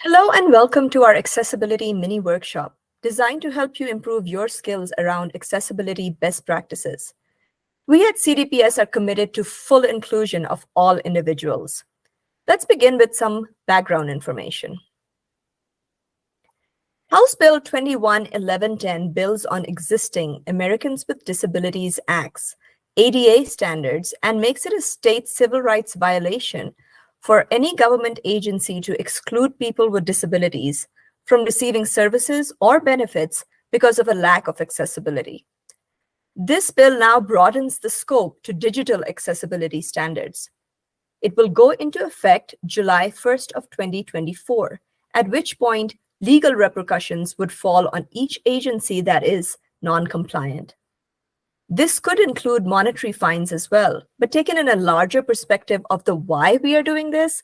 Hello and welcome to our Accessibility Mini Workshop, designed to help you improve your skills around accessibility best practices. We at CDPS are committed to full inclusion of all individuals. Let's begin with some background information. House Bill 21-1110 builds on existing Americans with Disabilities Act's ADA standards and makes it a state civil rights violation for any government agency to exclude people with disabilities from receiving services or benefits because of a lack of accessibility. This bill now broadens the scope to digital accessibility standards. It will go into effect July 1st of 2024, at which point legal repercussions would fall on each agency that is non-compliant. This could include monetary fines as well, but taken in a larger perspective of the why we are doing this,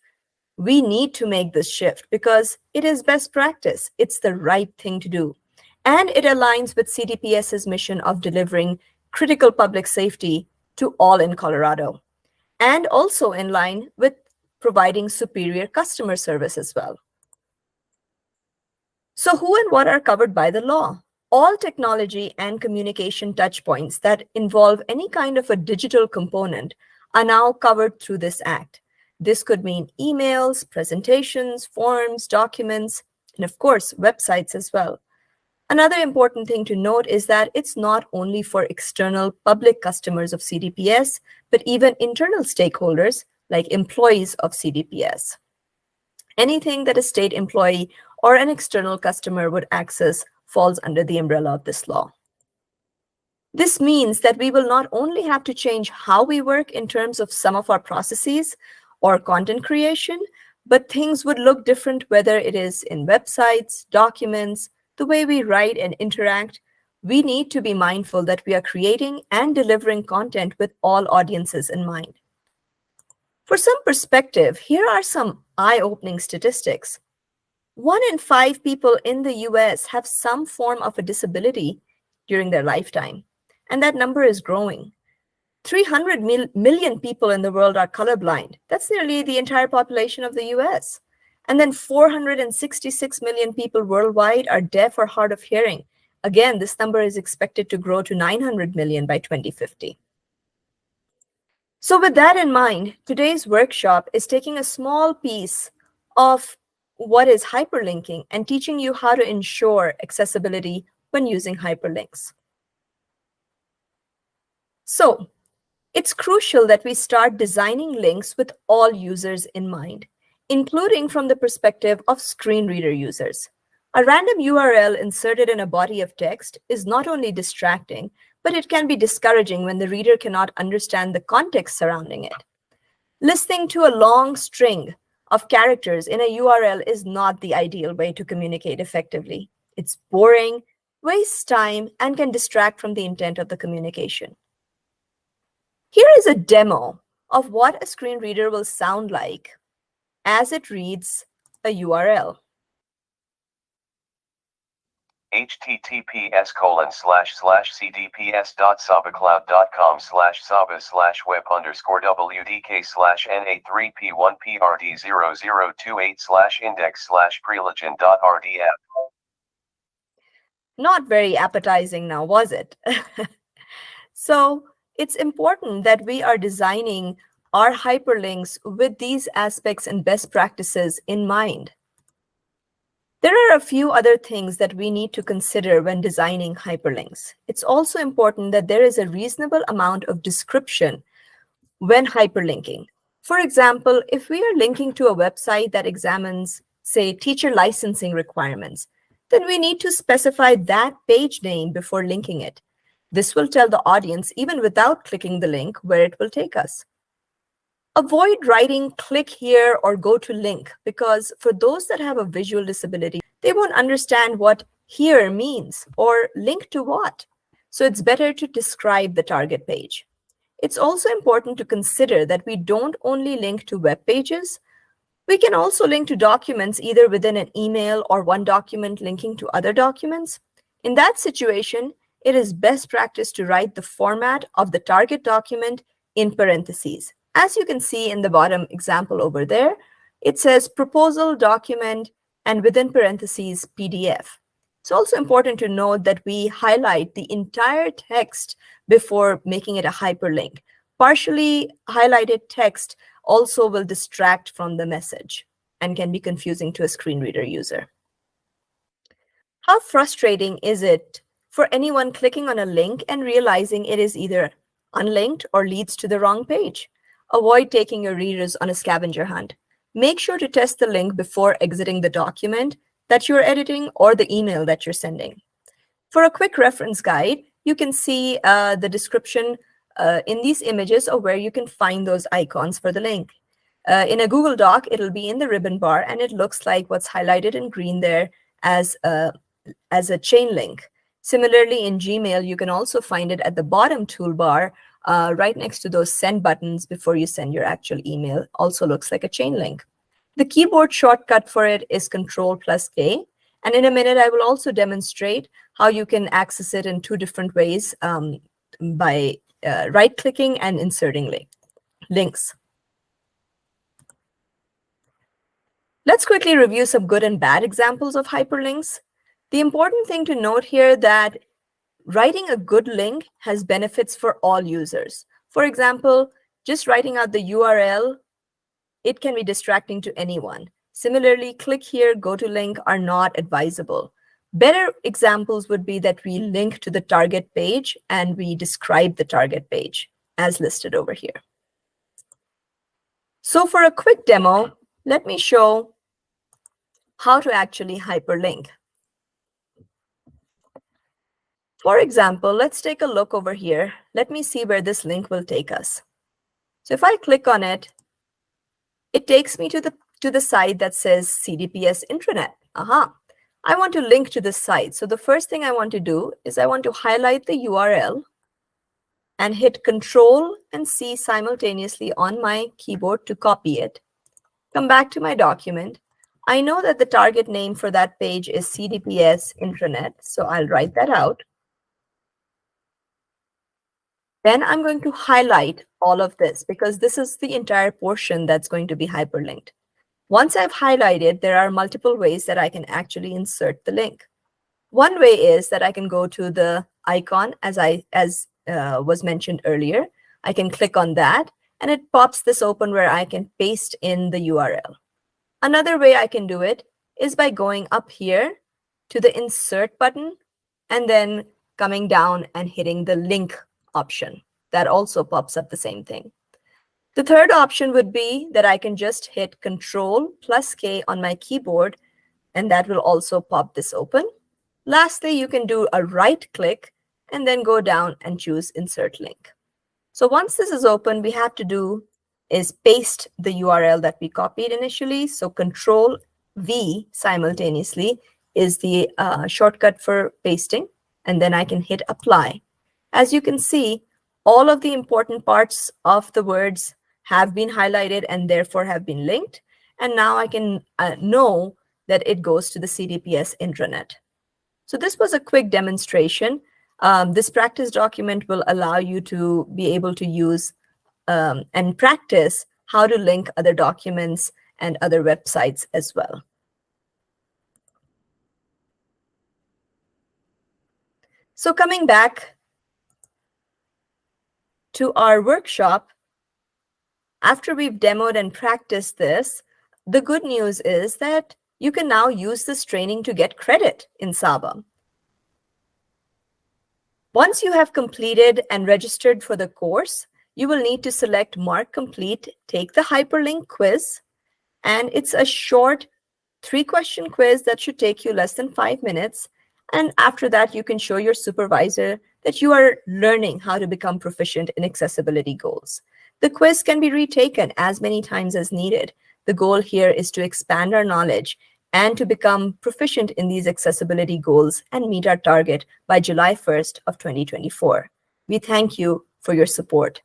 we need to make this shift because it is best practice. It's the right thing to do. And it aligns with CDPS's mission of delivering critical public safety to all in Colorado, and also in line with providing superior customer service as well. So who and what are covered by the law? All technology and communication touchpoints that involve any kind of a digital component are now covered through this act. This could mean emails, presentations, forms, documents, and of course, websites as well. Another important thing to note is that it's not only for external public customers of CDPS, but even internal stakeholders like employees of CDPS. Anything that a state employee or an external customer would access falls under the umbrella of this law. This means that we will not only have to change how we work in terms of some of our processes or content creation, but things would look different whether it is in websites, documents, the way we write and interact. We need to be mindful that we are creating and delivering content with all audiences in mind. For some perspective, here are some eye-opening statistics. 1 in 5 people in the US have some form of a disability during their lifetime, and that number is growing. 300 million people in the world are colorblind. That's nearly the entire population of the US. And then 466 million people worldwide are deaf or hard of hearing. Again, this number is expected to grow to 900 million by 2050. So with that in mind, today's workshop is taking a small piece of what is hyperlinking and teaching you how to ensure accessibility when using hyperlinks. So it's crucial that we start designing links with all users in mind, including from the perspective of screen reader users. A random URL inserted in a body of text is not only distracting, but it can be discouraging when the reader cannot understand the context surrounding it. Listening to a long string of characters in a URL is not the ideal way to communicate effectively. It's boring, wastes time, and can distract from the intent of the communication. Here is a demo of what a screen reader will sound like as it reads a URL. https://cdps.saba.com/saba/web_wd_k/na3p1prd008/index/prelegend.rdf. Not very appetizing now, was it? So it's important that we are designing our hyperlinks with these aspects and best practices in mind. There are a few other things that we need to consider when designing hyperlinks. It's also important that there is a reasonable amount of description when hyperlinking. For example, if we are linking to a website that examines, say, teacher licensing requirements, then we need to specify that page name before linking it. This will tell the audience, even without clicking the link, where it will take us. Avoid writing click here or go to link, because for those that have a visual disability, they won't understand what here means or link to what. So it's better to describe the target page. It's also important to consider that we don't only link to web pages. We can also link to documents either within an email or one document linking to other documents. In that situation, it is best practice to write the format of the target document in parentheses. As you can see in the bottom example over there, it says proposal document and within parentheses, PDF. It's also important to note that we highlight the entire text before making it a hyperlink. Partially highlighted text also will distract from the message and can be confusing to a screen reader user. How frustrating is it for anyone clicking on a link and realizing it is either unlinked or leads to the wrong page? Avoid taking your readers on a scavenger hunt. Make sure to test the link before exiting the document that you're editing or the email that you're sending. For a quick reference guide, you can see the description in these images of where you can find those icons for the link. In a Google Doc, it'll be in the ribbon bar, and it looks like what's highlighted in green there as a chain link. Similarly, in Gmail, you can also find it at the bottom toolbar right next to those send buttons before you send your actual email. Also looks like a chain link. The keyboard shortcut for it is Control+K. And in a minute, I will also demonstrate how you can access it in two different ways by right-clicking and inserting links. Let's quickly review some good and bad examples of hyperlinks. The important thing to note here that writing a good link has benefits for all users. For example, just writing out the URL, it can be distracting to anyone. Similarly, click here, go to link are not advisable. Better examples would be that we link to the target page and we describe the target page as listed over here. So for a quick demo, let me show how to actually hyperlink. For example, let's take a look over here. Let me see where this link will take us. So if I click on it, it takes me to the site that says CDPS intranet. I want to link to this site. So the first thing I want to do is I want to highlight the URL and hit Control and C simultaneously on my keyboard to copy it. Come back to my document. I know that the target name for that page is CDPS intranet, so I'll write that out. Then I'm going to highlight all of this because this is the entire portion that's going to be hyperlinked. Once I've highlighted, there are multiple ways that I can actually insert the link. One way is that I can go to the icon as was mentioned earlier. I can click on that and it pops this open where I can paste in the URL. Another way I can do it is by going up here to the insert button and then coming down and hitting the link option. That also pops up the same thing. The third option would be that I can just hit Control+K on my keyboard, and that will also pop this open. Lastly, you can do a right click and then go down and choose Insert Link. So once this is open, we have to do is paste the URL that we copied initially. So Control+V simultaneously is the shortcut for pasting, and then I can hit Apply. As you can see, all of the important parts of the words have been highlighted and therefore have been linked. And now I can know that it goes to the CDPS intranet. So this was a quick demonstration. This practice document will allow you to be able to use and practice how to link other documents and other websites as well. So coming back to our workshop, after we've demoed and practiced this, the good news is that you can now use this training to get credit in Saba. Once you have completed and registered for the course, you will need to select Mark Complete, take the hyperlink quiz, and it's a short 3-question quiz that should take you less than 5 minutes. And after that, you can show your supervisor that you are learning how to become proficient in accessibility goals. The quiz can be retaken as many times as needed. The goal here is to expand our knowledge and to become proficient in these accessibility goals and meet our target by July 1st of 2024. We thank you for your support.